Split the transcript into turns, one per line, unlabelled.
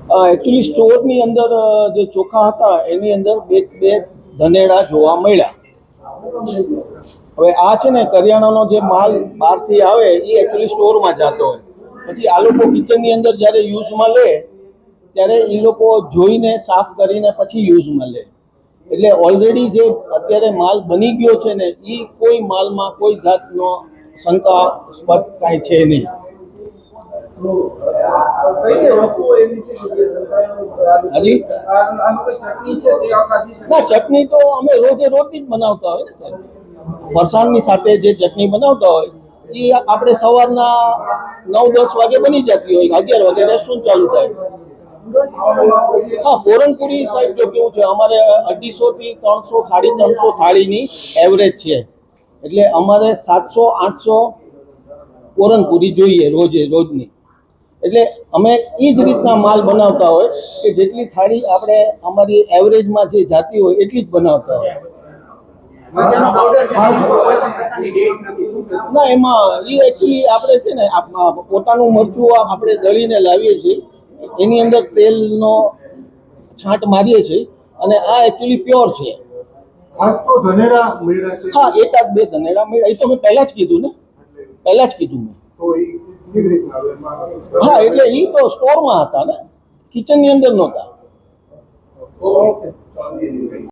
Actually સ્ટોરની અંદર જે ચોખા હતા એની અંદર બે બે ધનેડા જોવા મળ્યા. હવે આ છે ને કરિયાણાનો જે માલ બહારથી આવે એ એકચ્યુઅલી સ્ટોરમાં જતો હોય, પછી આ લોકો કિચનની અંદર જ્યારે યુઝમાં લે ત્યારે એ લોકો જોઈને સાફ કરીને પછી યુઝમાં લે. એટલે ઓલરેડી જે અત્યારે માલ બની ગયો છે ને એ કોઈ માલમાં કોઈ જાતનો શંકાસ્પદ કાંઈ છે નહીં. હાજી ના, ચટણી તો અમે રોજે રોજની જ બનાવતા હોય ને સાહેબ. ફરસાણની સાથે જે ચટણી બનાવતા હોય એ આપણે સવારના 9-10 વાગે બની જતી હોય, 11 વાગે રેસ્ટોરન્ટ ચાલુ થાય. હા, પૂરણપુરી સાહેબ જો કેવું છે, અમારે 250 થી 300, 350 થાળીની એવરેજ છે. એટલે અમારે 700-800 પૂરણપુરી જોઈએ રોજની. એટલે અમે એ જ રીતના માલ બનાવતા હોય કે જેટલી થાળી આપણે અમારી એવરેજમાં જે જાતી હોય એટલી જ બનાવતા હોય. ના, એમાં એ એકચ્યુઅલી આપણે છે ને પોતાનું મરચું આપણે દળીને લાવીએ છીએ, એની અંદર તેલનો છાંટ મારીએ છીએ અને આ એકચ્યુઅલી પ્યોર છે.
આજ તો ધનેડા મળ્યા છે.
હા, 1-2 ધનેડા મળ્યા, એ તો મેં પહેલા જ કીધું મેં. હા, એટલે એ તો સ્ટોરમાં હતા ને, કિચનની અંદર નહોતા.
ઓકે.